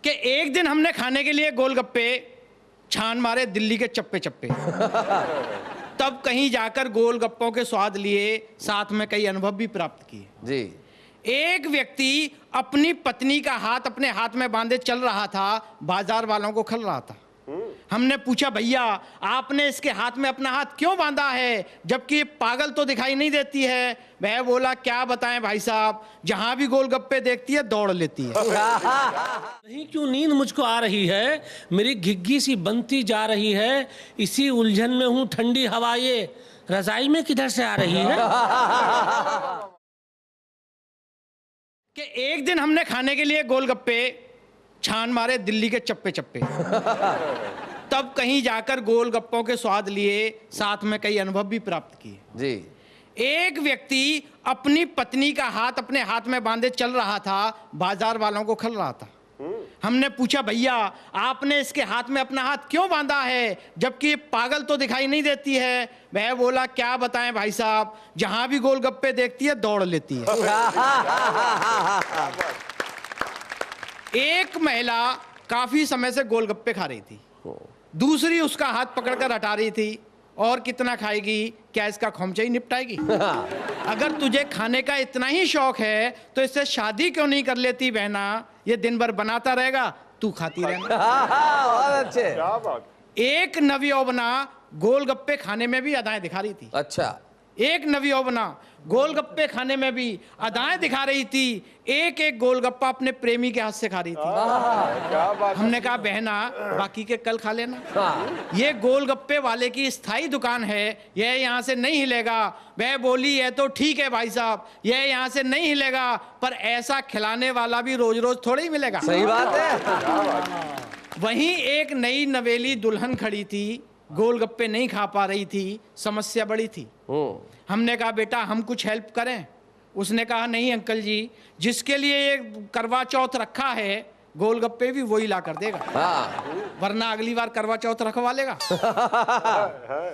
कि एक दिन हमने खाने के लिए गोलगप्पे छान मारे दिल्ली के चप्पे चप्पे। तब कहीं जाकर गोलगप्पों के स्वाद लिए, साथ में कई अनुभव भी प्राप्त किए जी। एक व्यक्ति अपनी पत्नी का हाथ अपने हाथ में बांधे चल रहा था, बाजार वालों को खल रहा था। हमने पूछा, भैया आपने इसके हाथ में अपना हाथ क्यों बांधा है, जबकि ये पागल तो दिखाई नहीं देती है। वह बोला, क्या बताएं भाई साहब, जहां भी गोलगप्पे देखती है दौड़ लेती है। नहीं क्यों नींद मुझको आ रही है, मेरी घिग्गी सी बनती जा रही है, इसी उलझन में हूँ, ठंडी हवा ये रजाई में किधर से आ रही है। कि एक दिन हमने खाने के लिए गोलगप्पे छान मारे दिल्ली के चप्पे चप्पे। तब कहीं जाकर गोलगप्पों के स्वाद लिए, साथ में कई अनुभव भी प्राप्त किए जी। एक व्यक्ति अपनी पत्नी का हाथ अपने हाथ में बांधे चल रहा था, बाजार वालों को खल रहा था। हमने पूछा, भैया आपने इसके हाथ में अपना हाथ क्यों बांधा है, जबकि ये पागल तो दिखाई नहीं देती है। वह बोला, क्या बताएं भाई साहब, जहां भी गोलगप्पे देखती है दौड़ लेती है। एक महिला काफी समय से गोलगप्पे खा रही थी, दूसरी उसका हाथ पकड़कर हटा रही थी। और कितना खाएगी, क्या इसका खोमचा ही निपटाएगी। अगर तुझे खाने का इतना ही शौक है तो इससे शादी क्यों नहीं कर लेती बहना, ये दिन भर बनाता रहेगा, तू खाती रहना। बहुत अच्छे। क्या बात। एक नवयौवना गोलगप्पे खाने में भी अदाएं दिखा रही थी। अच्छा। एक नवयौवना गोलगप्पे खाने में भी अदाएं दिखा रही थी। एक एक गोलगप्पा अपने प्रेमी के हाथ से खा रही थी। क्या बात। हमने कहा, बहना बाकी के कल खा लेना, ये गोलगप्पे वाले की स्थायी दुकान है, यह यहाँ से नहीं हिलेगा। वह बोली, ये तो ठीक है भाई साहब, यह यहाँ से नहीं हिलेगा, पर ऐसा खिलाने वाला भी रोज रोज थोड़ी ही मिलेगा। सही बात है। वहीं एक नई नवेली दुल्हन खड़ी थी, गोलगप्पे नहीं खा पा रही थी, समस्या बड़ी थी। हमने कहा, बेटा हम कुछ हेल्प करें। उसने कहा, नहीं अंकल जी, जिसके लिए ये करवा चौथ रखा है, गोलगप्पे भी वही ला कर देगा। वरना अगली बार करवा चौथ रखवा लेगा।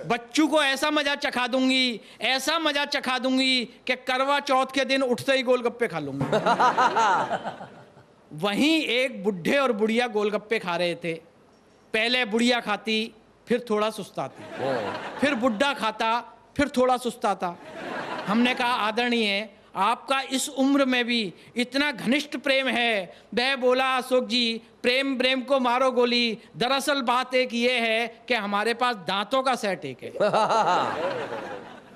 बच्चों को ऐसा मजा चखा दूंगी, ऐसा मजा चखा दूंगी कि करवा चौथ के दिन उठते ही गोलगप्पे खा लूंगी। वहीं एक बुढ़े और बुढ़िया गोलगप्पे खा रहे थे। पहले बुढ़िया खाती, फिर थोड़ा सुस्ताती, फिर बुढ़ा खाता, फिर थोड़ा सुस्ताता। हमने कहा, आदरणीय आपका इस उम्र में भी इतना घनिष्ठ प्रेम है। वह बोला, अशोक जी प्रेम प्रेम को मारो गोली, दरअसल बात एक ये है कि हमारे पास दांतों का सेट एक है।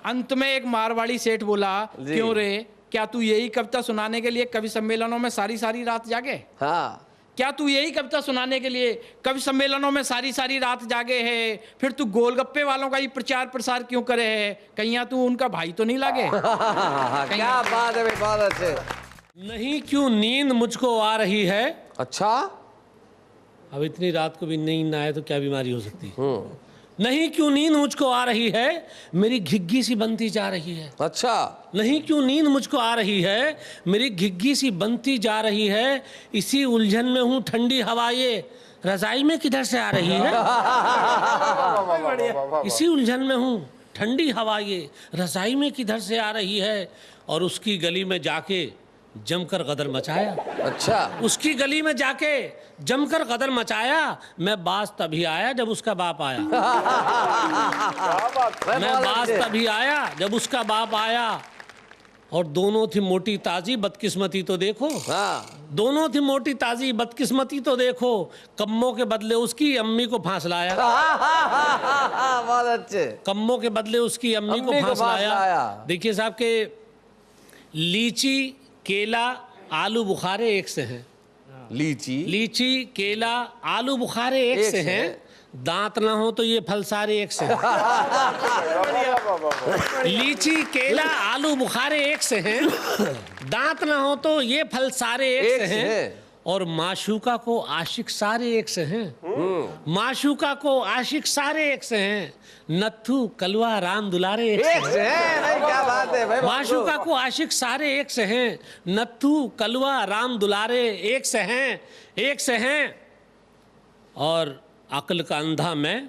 अंत में एक मारवाड़ी सेठ बोला, क्यों रे, क्या तू यही कविता सुनाने के लिए कवि सम्मेलनों में सारी सारी रात जागे? हाँ। क्या तू यही कविता सुनाने के लिए कवि सम्मेलनों में सारी सारी रात जागे है? फिर तू गोलगप्पे वालों का ही प्रचार प्रसार क्यों करे है? कहीं तू उनका भाई तो नहीं लागे? क्या बात है भाई, बहुत अच्छे। नहीं क्यों नींद मुझको आ रही है। अच्छा। अब इतनी रात को भी नींद ना आए तो क्या बीमारी हो सकती है। नहीं क्यों नींद मुझको आ रही है, मेरी घिग्गी सी बनती जा रही है। अच्छा। नहीं क्यों नींद मुझको आ रही है, मेरी घिग्गी सी बनती जा रही है, इसी उलझन में हूँ, ठंडी हवा ये रजाई में किधर से आ रही है। इसी उलझन में हूँ, ठंडी हवा ये रजाई में किधर से आ रही है। और उसकी गली में जाके जमकर गदर मचाया। अच्छा। उसकी गली में जाके जमकर गदर मचाया, मैं बाज तभी आया जब उसका बाप आया। मैं बाज तभी आया जब उसका बाप आया। और दोनों थी मोटी ताजी, बदकिस्मती तो देखो। दोनों थी मोटी ताजी, बदकिस्मती तो देखो, कम्मों के बदले उसकी अम्मी को फांस लाया। बहुत अच्छे। कम्मों के बदले उसकी अम्मी को फांस लाया। देखिए साहब के लीची, केला, आलू बुखारे एक से हैं। लीची, केला, आलू बुखारे एक से हैं। दांत ना हो तो ये फल सारे एक से हैं। लीची, केला, आलू बुखारे एक से हैं। दांत ना हो तो ये फल सारे एक से हैं। और माशूका को आशिक सारे एक से हैं। माशूका को आशिक सारे एक से हैं। नत्थू, कलवा, राम दुलारे एक से हैं। नहीं, क्या बात है भाई। माशूका को आशिक सारे एक से हैं। नत्थू, कलवा, राम दुलारे एक से हैं, एक से हैं। और अक्ल का अंधा मैं,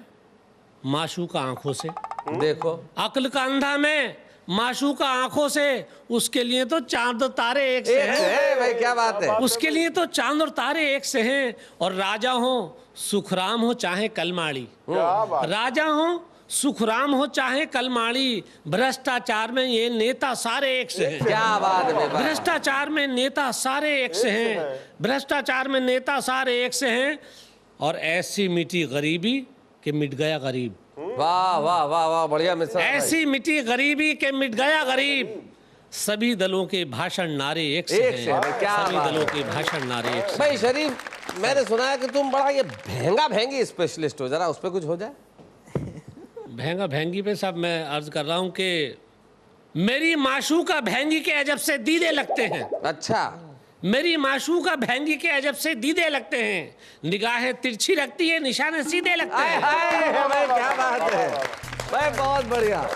माशूका आंखों से देखो। अक्ल का अंधा मैं, माशूका आंखों से, उसके लिए तो चांद और तारे एक से एक से हैं। है भाई, क्या बात है। उसके लिए तो चांद और तारे एक से हैं। और राजा हो सुखराम हो चाहे कलमाड़ी, राजा हो सुखराम हो चाहे कलमाड़ी, भ्रष्टाचार में ये नेता सारे एक से हैं। क्या बात है भाई। भ्रष्टाचार में नेता सारे एक से हैं। भ्रष्टाचार में नेता सारे एक से हैं। और ऐसी मिटी गरीबी कि मिट गया गरीब, वाह वाह वाह वाह, बढ़िया मिसाल भाई। ऐसी मिटी गरीबी के मिट गया गरीब। सभी दलों के भाषण नारे एक से एक से हैं। हैं, क्या सभी बात दलों है। के भाषण नारे एक से। भाई शरीफ, मैंने सुना है कि तुम बड़ा ये भैंगा भैंगी स्पेशलिस्ट हो, जरा उस पर कुछ हो जाए। भैंगा भैंगी पे साहब मैं अर्ज कर रहा हूं कि मेरी माशूका भैंगी के अजब से दीदे लगते हैं। अच्छा, मेरी माशूका भैंगी के अजब से दीदे लगते हैं। निगाहें तिरछी रखती है, निशाने सीधे लगते हाय हैं। हाय भाई, क्या बात है भाई, बहुत बढ़िया।